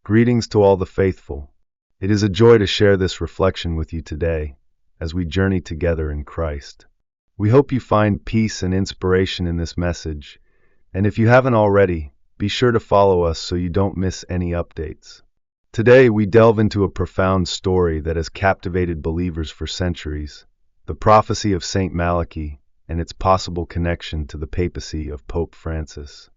Greetings to all the faithful. It is a joy to share this reflection with you today as we journey together in Christ. We hope you find peace and inspiration in this message, and if you haven't already, be sure to follow us so you don't miss any updates. Today we delve into a profound story that has captivated believers for centuries, the prophecy of Saint Malachi and its possible connection to the papacy of Pope Francis.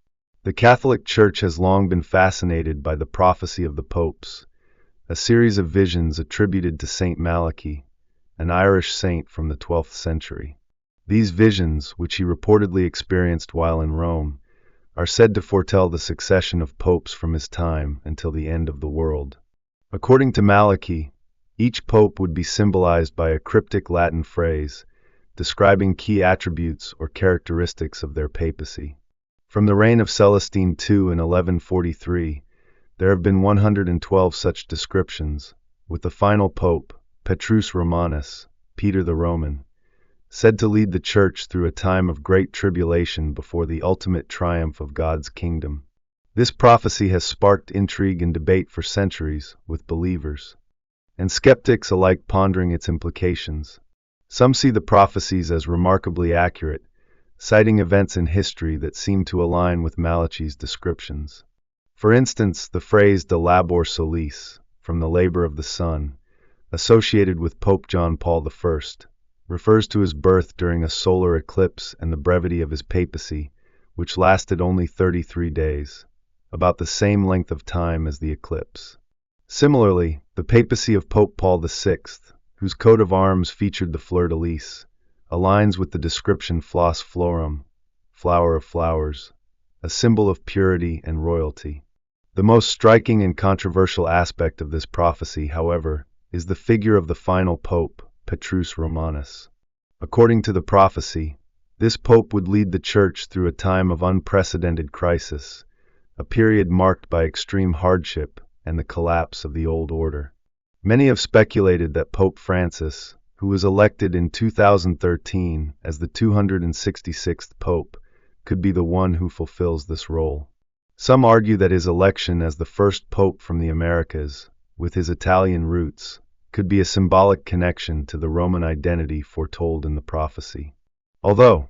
The Catholic Church has long been fascinated by the prophecy of the popes, a series of visions attributed to Saint Malachi, an Irish saint from the 12th century. These visions, which he reportedly experienced while in Rome, are said to foretell the succession of popes from his time until the end of the world. According to Malachi, each pope would be symbolized by a cryptic Latin phrase describing key attributes or characteristics of their papacy. From the reign of Celestine II in 1143, there have been 112 such descriptions, with the final pope, Petrus Romanus, Peter the Roman, said to lead the Church through a time of great tribulation before the ultimate triumph of God's kingdom. This prophecy has sparked intrigue and debate for centuries, with believers and skeptics alike pondering its implications. Some see the prophecies as remarkably accurate, citing events in history that seem to align with Malachi's descriptions. For instance, the phrase de labor solis, from the labor of the sun, associated with Pope John Paul I, refers to his birth during a solar eclipse and the brevity of his papacy, which lasted only 33 days, about the same length of time as the eclipse. Similarly, the papacy of Pope Paul VI, whose coat of arms featured the fleur-de-lis, aligns with the description flos florum, flower of flowers, a symbol of purity and royalty. The most striking and controversial aspect of this prophecy, however, is the figure of the final pope, Petrus Romanus. According to the prophecy, this pope would lead the Church through a time of unprecedented crisis, a period marked by extreme hardship and the collapse of the old order. Many have speculated that Pope Francis, who was elected in 2013 as the 266th Pope, could be the one who fulfills this role. Some argue that his election as the first Pope from the Americas, with his Italian roots, could be a symbolic connection to the Roman identity foretold in the prophecy. Although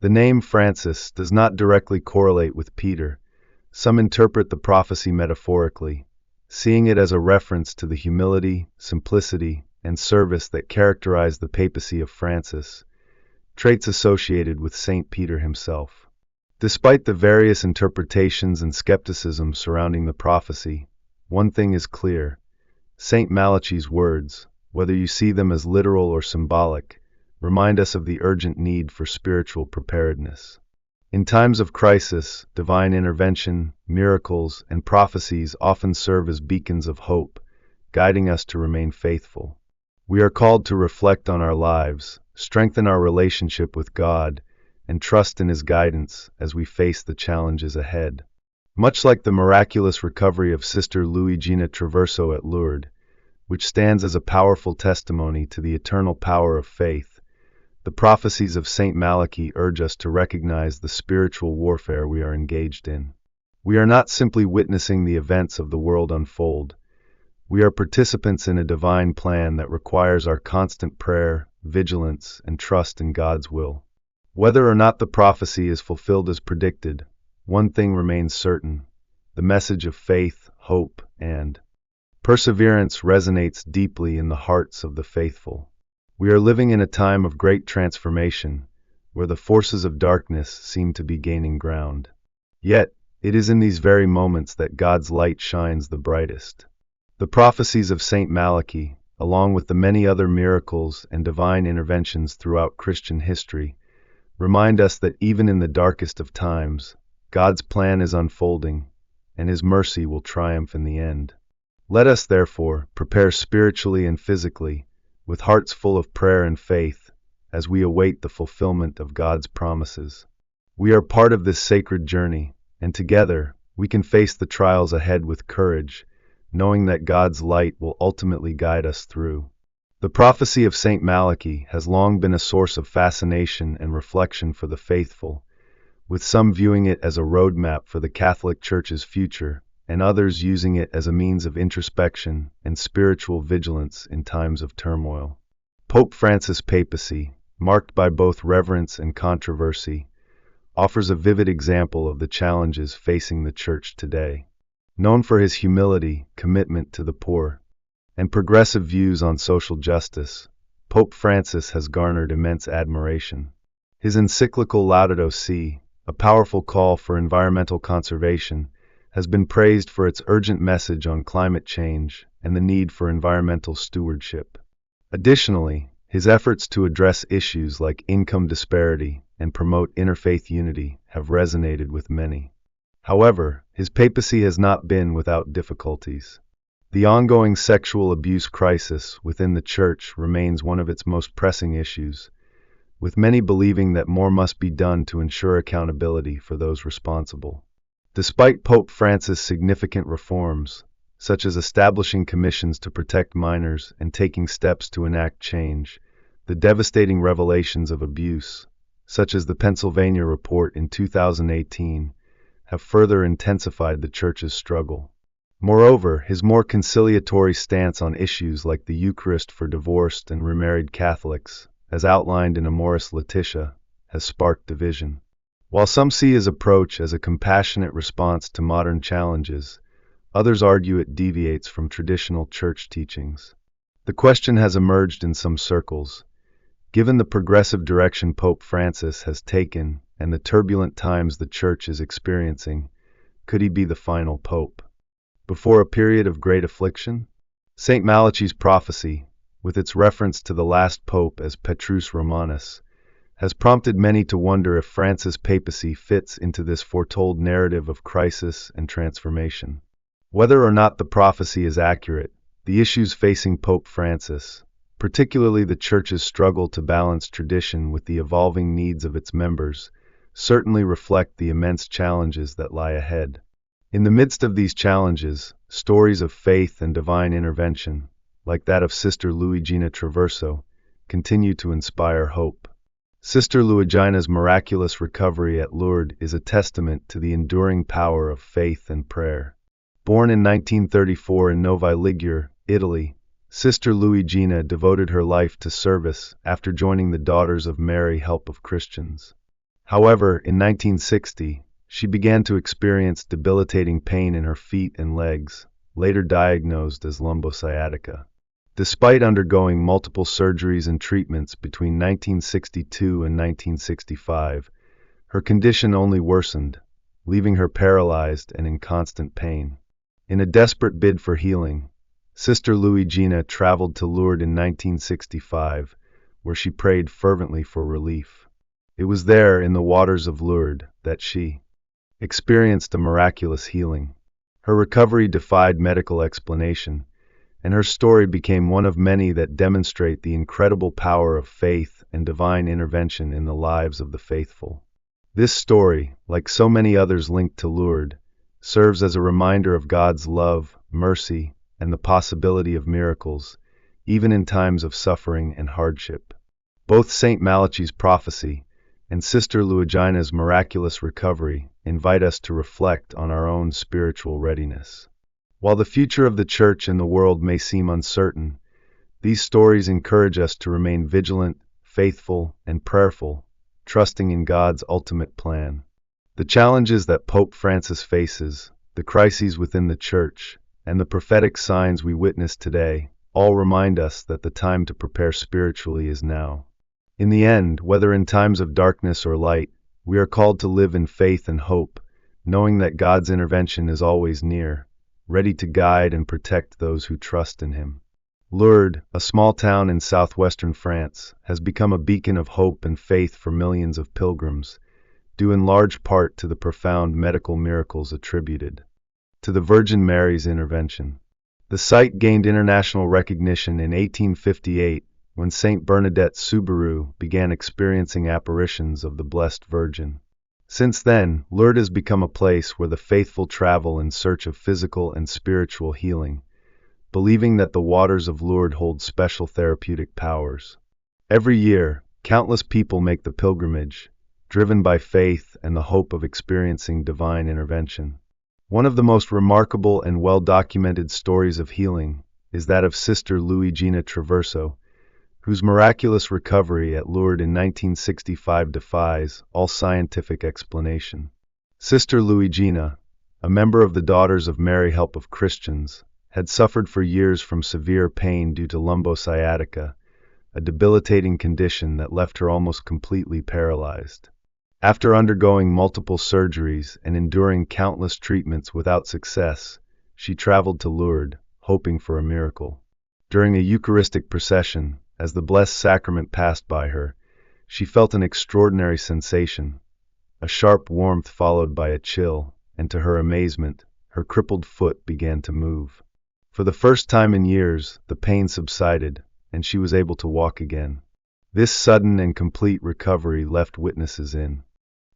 the name Francis does not directly correlate with Peter, some interpret the prophecy metaphorically, seeing it as a reference to the humility, simplicity, and service that characterized the papacy of Francis, traits associated with Saint Peter himself. Despite the various interpretations and skepticism surrounding the prophecy, one thing is clear: Saint Malachi's words, whether you see them as literal or symbolic, remind us of the urgent need for spiritual preparedness. In times of crisis, divine intervention, miracles, and prophecies often serve as beacons of hope, guiding us to remain faithful. We are called to reflect on our lives, strengthen our relationship with God, and trust in His guidance as we face the challenges ahead. Much like the miraculous recovery of Sister Luigina Traverso at Lourdes, which stands as a powerful testimony to the eternal power of faith, the prophecies of Saint Malachi urge us to recognize the spiritual warfare we are engaged in. We are not simply witnessing the events of the world unfold. We are participants in a divine plan that requires our constant prayer, vigilance, and trust in God's will. Whether or not the prophecy is fulfilled as predicted, one thing remains certain: the message of faith, hope, and perseverance resonates deeply in the hearts of the faithful. We are living in a time of great transformation, where the forces of darkness seem to be gaining ground. Yet, it is in these very moments that God's light shines the brightest. The prophecies of Saint Malachi, along with the many other miracles and divine interventions throughout Christian history, remind us that even in the darkest of times, God's plan is unfolding, and His mercy will triumph in the end. Let us, therefore, prepare spiritually and physically, with hearts full of prayer and faith, as we await the fulfillment of God's promises. We are part of this sacred journey, and together, we can face the trials ahead with courage, knowing that God's light will ultimately guide us through. The prophecy of Saint Malachi has long been a source of fascination and reflection for the faithful, with some viewing it as a roadmap for the Catholic Church's future, and others using it as a means of introspection and spiritual vigilance in times of turmoil. Pope Francis' papacy, marked by both reverence and controversy, offers a vivid example of the challenges facing the Church today. Known for his humility, commitment to the poor, and progressive views on social justice, Pope Francis has garnered immense admiration. His encyclical Laudato Si, a powerful call for environmental conservation, has been praised for its urgent message on climate change and the need for environmental stewardship. Additionally, his efforts to address issues like income disparity and promote interfaith unity have resonated with many. However, his papacy has not been without difficulties. The ongoing sexual abuse crisis within the Church remains one of its most pressing issues, with many believing that more must be done to ensure accountability for those responsible. Despite Pope Francis' significant reforms, such as establishing commissions to protect minors and taking steps to enact change, the devastating revelations of abuse, such as the Pennsylvania report in 2018, have further intensified the Church's struggle. Moreover, his more conciliatory stance on issues like the Eucharist for divorced and remarried Catholics, as outlined in Amoris Laetitia, has sparked division. While some see his approach as a compassionate response to modern challenges, others argue it deviates from traditional Church teachings. The question has emerged in some circles: given the progressive direction Pope Francis has taken and the turbulent times the Church is experiencing, could he be the final pope before a period of great affliction? St. Malachi's prophecy, with its reference to the last pope as Petrus Romanus, has prompted many to wonder if Francis' papacy fits into this foretold narrative of crisis and transformation. Whether or not the prophecy is accurate, the issues facing Pope Francis, particularly the Church's struggle to balance tradition with the evolving needs of its members, certainly reflect the immense challenges that lie ahead. In the midst of these challenges, stories of faith and divine intervention, like that of Sister Luigina Traverso, continue to inspire hope. Sister Luigina's miraculous recovery at Lourdes is a testament to the enduring power of faith and prayer. Born in 1934 in Novi Ligure, Italy, Sister Luigina devoted her life to service after joining the Daughters of Mary Help of Christians. However, in 1960, she began to experience debilitating pain in her feet and legs, later diagnosed as lumbosciatica. Despite undergoing multiple surgeries and treatments between 1962 and 1965, her condition only worsened, leaving her paralyzed and in constant pain. In a desperate bid for healing, Sister Luigina traveled to Lourdes in 1965, where she prayed fervently for relief. It was there, in the waters of Lourdes, that she experienced a miraculous healing. Her recovery defied medical explanation, and her story became one of many that demonstrate the incredible power of faith and divine intervention in the lives of the faithful. This story, like so many others linked to Lourdes, serves as a reminder of God's love, mercy, and the possibility of miracles, even in times of suffering and hardship. Both St. Malachi's prophecy and Sister Luigina's miraculous recovery invite us to reflect on our own spiritual readiness. While the future of the Church and the world may seem uncertain, these stories encourage us to remain vigilant, faithful, and prayerful, trusting in God's ultimate plan. The challenges that Pope Francis faces, the crises within the Church, and the prophetic signs we witness today all remind us that the time to prepare spiritually is now. In the end, whether in times of darkness or light, we are called to live in faith and hope, knowing that God's intervention is always near, ready to guide and protect those who trust in Him. Lourdes, a small town in southwestern France, has become a beacon of hope and faith for millions of pilgrims, due in large part to the profound medical miracles attributed to the Virgin Mary's intervention. The site gained international recognition in 1858 when Saint Bernadette Soubirous began experiencing apparitions of the Blessed Virgin. Since then, Lourdes has become a place where the faithful travel in search of physical and spiritual healing, believing that the waters of Lourdes hold special therapeutic powers. Every year, countless people make the pilgrimage, driven by faith and the hope of experiencing divine intervention. One of the most remarkable and well-documented stories of healing is that of Sister Luigina Traverso, whose miraculous recovery at Lourdes in 1965 defies all scientific explanation. Sister Luigina, a member of the Daughters of Mary Help of Christians, had suffered for years from severe pain due to lumbosciatica, a debilitating condition that left her almost completely paralyzed. After undergoing multiple surgeries and enduring countless treatments without success, she traveled to Lourdes, hoping for a miracle. During a Eucharistic procession, as the Blessed Sacrament passed by her, she felt an extraordinary sensation, a sharp warmth followed by a chill, and to her amazement, her crippled foot began to move. For the first time in years, the pain subsided, and she was able to walk again. This sudden and complete recovery left witnesses in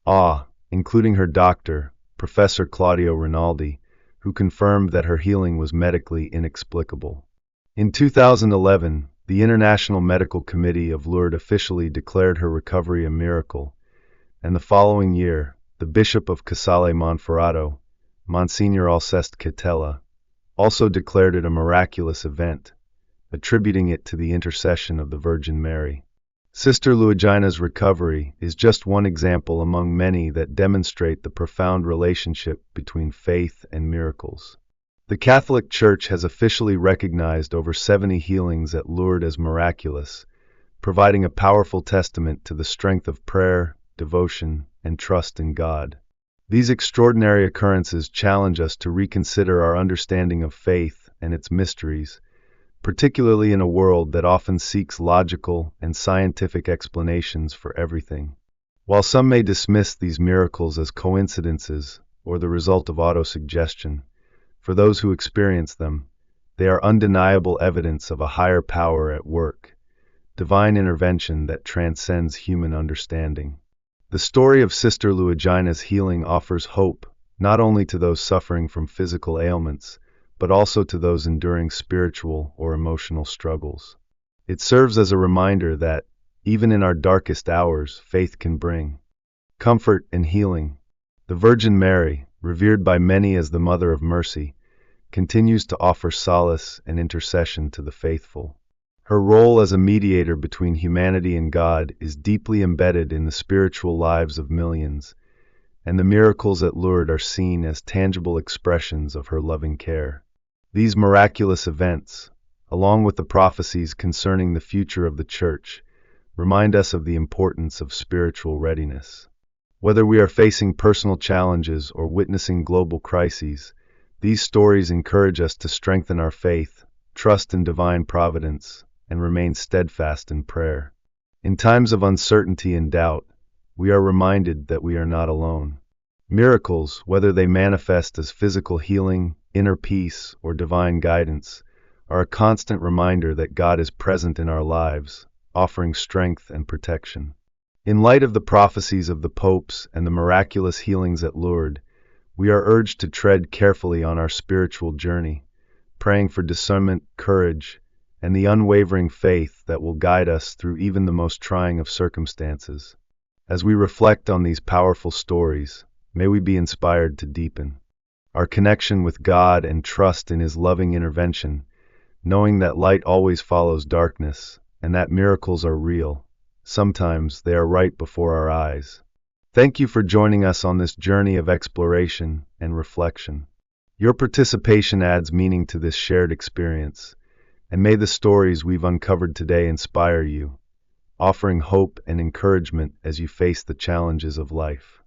awe, including her doctor, Professor Claudio Rinaldi, who confirmed that her healing was medically inexplicable. In 2011, the International Medical Committee of Lourdes officially declared her recovery a miracle, and the following year, the Bishop of Casale Monferrato, Monsignor Alceste Catella, also declared it a miraculous event, attributing it to the intercession of the Virgin Mary. Sister Luigina's recovery is just one example among many that demonstrate the profound relationship between faith and miracles. The Catholic Church has officially recognized over 70 healings at Lourdes as miraculous, providing a powerful testament to the strength of prayer, devotion, and trust in God. These extraordinary occurrences challenge us to reconsider our understanding of faith and its mysteries, particularly in a world that often seeks logical and scientific explanations for everything. While some may dismiss these miracles as coincidences or the result of autosuggestion, for those who experience them, they are undeniable evidence of a higher power at work, divine intervention that transcends human understanding. The story of Sister Luigina's healing offers hope not only to those suffering from physical ailments, but also to those enduring spiritual or emotional struggles. It serves as a reminder that, even in our darkest hours, faith can bring comfort and healing. The Virgin Mary, revered by many as the Mother of Mercy, continues to offer solace and intercession to the faithful. Her role as a mediator between humanity and God is deeply embedded in the spiritual lives of millions, and the miracles at Lourdes are seen as tangible expressions of her loving care. These miraculous events, along with the prophecies concerning the future of the Church, remind us of the importance of spiritual readiness. Whether we are facing personal challenges or witnessing global crises, these stories encourage us to strengthen our faith, trust in divine providence, and remain steadfast in prayer. In times of uncertainty and doubt, we are reminded that we are not alone. Miracles, whether they manifest as physical healing, inner peace, or divine guidance, are a constant reminder that God is present in our lives, offering strength and protection. In light of the prophecies of the popes and the miraculous healings at Lourdes, we are urged to tread carefully on our spiritual journey, praying for discernment, courage, and the unwavering faith that will guide us through even the most trying of circumstances. As we reflect on these powerful stories, may we be inspired to deepen our connection with God and trust in His loving intervention, knowing that light always follows darkness and that miracles are real. Sometimes they are right before our eyes. Thank you for joining us on this journey of exploration and reflection. Your participation adds meaning to this shared experience, and may the stories we've uncovered today inspire you, offering hope and encouragement as you face the challenges of life.